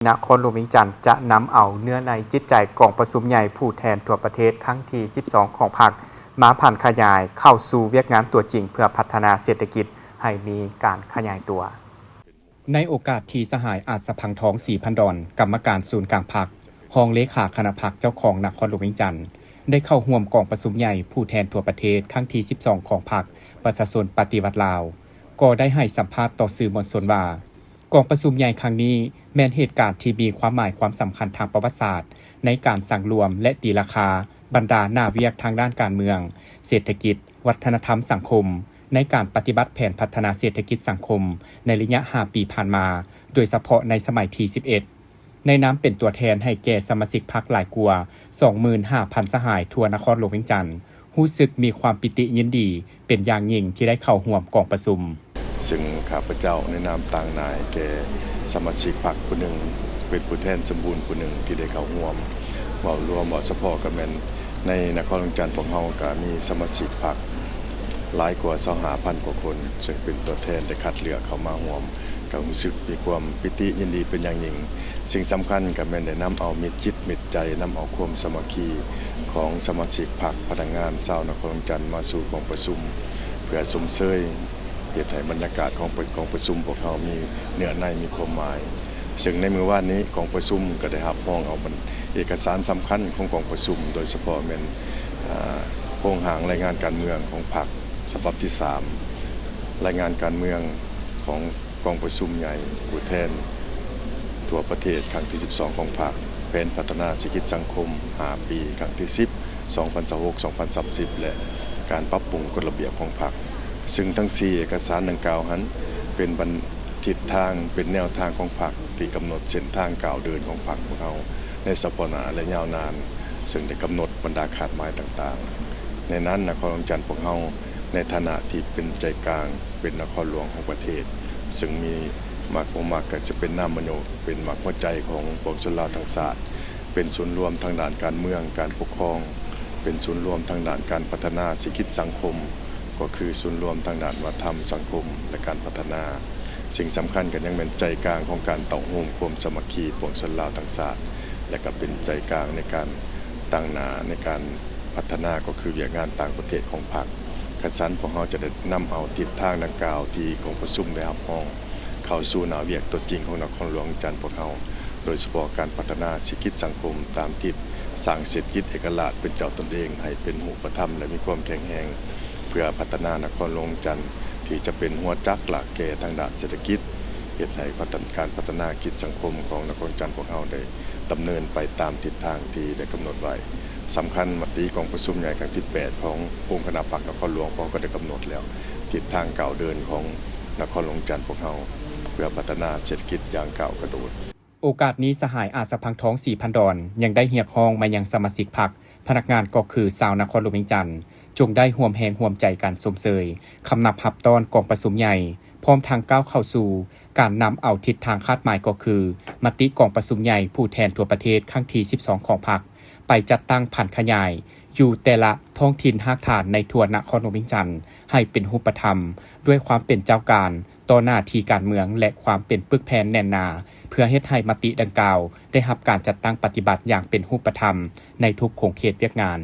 นครหลวงเวียงจันทร์จะนำเอาเนื้อในจิตใจกองประชุมใหญ่ผู้แทนทั่วประเทศครั้งที่ 12 ของพรรคมาผ่านขยายเข้าสู่เวียกงานตัวจริงเพื่อพัฒนาเศรษฐกิจให้มีการขยายตัวในโอกาสที่สหายอาจสะพังทองศรีพันดอนกรรมการศูนย์กลางพรรครองเลขาคณะพรรคเจ้าของนครหลวงเวียงจันทร์ได้เข้าร่วมกองประชุมใหญ่ผู้แทนทั่วประเทศครั้งที่ 12 ของพรรคประชาชนปฏิวัติลาวก็ได้ให้สัมภาษณ์ต่อสื่อมวลชนว่ากองประชุมใหญ่ครั้งนี้แม้นเหตุการณ์ที่มีความหมายความสำคัญทางประวัติศาสตร์ในการสั่งรวมและตีราคาบรรดาหน้าเวียกทางด้านการเมืองเศรษฐกิจวัฒนธรรมสังคมในการปฏิบัติแผนพัฒนาเศรษฐกิจสังคมในระยะ 5 ปีผ่านมาโดยเฉพาะในสมัยที่ 11 ในน้ำเป็นตัวแทนให้แก่สมาชิกพรรคหลายกว่า 25,000 สหายทั่วนครหลวงเวียงจันทร์รู้สึกมีความปิติยินดีเป็นอย่างยิ่งที่ได้เข้าร่วมกองประชุมซึ่งข้าพเจ้าในนามต่างนายแก่สมาชิกพรรคผู้หนึ่งเป็นผู้แทนสมบูรณ์ผู้หนึ่งที่ได้เข้าร่วมเว้ารวมว่าเฉพาะกับแม่นในนครหลวงจันทร์พวกเฮาก็มีสมาชิกพรรคหลายกว่า25,000 กว่าคนซึ่งเป็นตัวแทนได้คัดเลือกเข้ามาร่วมก็รู้สึกมีความปิติยินดีเป็นอย่างยิ่งสิ่งสำคัญก็แม่นได้นำเอามิตรจิตมิตรใจนำเอาความสามัคคีของสมาชิกพรรคพนักงานชาวนครหลวงจันทร์มาสู่กองประชุมเพื่อชมเชยเหตุให้บรรยากาศของกองประชุมพวกเรามีเนื้อในมีความหมายซึ่งในมื้อวานนี้กองประชุมก็ได้รับรองเอาเอกสารสำคัญของกองประชุมโดยเฉพาะแม่นโครงหางรายงานการเมืองของพรรคฉบับที่ 3รายงานการเมืองของกองประชุมใหญ่ผู้แทนทั่วประเทศครั้งที่ 12 ของพรรคแผนพัฒนาเศรษฐกิจสังคม 5 ปีครั้งที่ 10 2026-2030 และการปรับปรุงกฎระเบียบของพรรคซึ่งทั้ง4เอกสารดังกล่าวนั้นเป็นทิศทางเป็นแนวทางของพรรคที่กำหนดเส้นทางก้าวเดินของพรรคของเราในสัปดาห์และยาวนานซึ่งได้กำหนดบรรดาขาดหมายต่างๆในนั้นนครหลวงจันทร์พวกเราในฐานะที่เป็นใจกลางเป็นนครหลวงของประเทศซึ่งมีมากก็จะเป็นน้ำมโนเป็นมากหัวใจของปวงชนลาวทั้งชาติเป็นศูนย์รวมทางด้านการเมืองการปกครองเป็นศูนย์รวมทางด้านการพัฒนาเศรษฐกิจสังคมก็คือศูนย์รวมทางด้านวัฒนธรรมสังคมและการพัฒนาสิ่งสำคัญกันยังเป็นใจกลางของการต่อโฮมความสามัคคีปวงชนลาวทั้งชาติและก็เป็นใจกลางในการตั้งหน้าในการพัฒนาก็คือเวียกงานต่างประเทศของพรรคคันซั้นพวกเราจะได้นำเอาทิศทางดังกล่าวที่กองประชุมได้รับรองเข้าสู่หน้าเวียกตัวจริงของนครหลวงจันทร์พวกเราโดยเฉพาะการพัฒนาเศรษฐกิจสังคมตามทิศสร้างเศรษฐกิจเอกราชเป็นเจ้าตนเองให้เป็นหูปธรรมและมีความแข็งแรงเพื่อพัฒนานครหลวงจันทร์ที่จะเป็นหัวจักรหลักแก่ทางด้านเศรษฐกิจเหตุให้การพัฒนากิจสังคมของนครจันทร์พวกเราได้ดำเนินไปตามทิศทางที่ได้กำหนดไว้สำคัญมติกองประชุมใหญ่ครั้งที่ 8 ขององค์คณะพรรคนครหลวงพวกก็ได้กำหนดแล้วทิศทางก้าวเดินของนครหลวงจันทร์พวกเราเพื่อพัฒนาเศรษฐกิจอย่างก้าวกระโดดโอกาสนี้สหายอาจสะพังทองศรีพันดอนยังได้เรียกร้องมายังสมาชิกพรรคพนักงานก็คือชาวนครหลวงเวียงจันทร์จงได้ร่วมแรงร่วมใจกันสมเสยคำนับหับตอนกองประชุมใหญ่พร้อมทางก้าวเข้าสู่การนำเอาทิศทางคาดหมายก็คือมติกองประชุมใหญ่ผู้แทนทั่วประเทศครั้งที่ 12 ของพรรคไปจัดตั้งผันขยายอยู่แต่ละท้องถิ่นหากฐานในทั่วนครหลวงเวียงจันทร์ให้เป็นรูปธรรมด้วยความเป็นเจ้าการต่อหน้าที่การเมืองและความเป็นปึกแผ่นแน่นหนาเพื่อเฮ็ดให้มติดังกล่าวได้รับการจัดตั้งปฏิบัติอย่างเป็นรูปธรรมในทุกโครงเขตเวียกงาน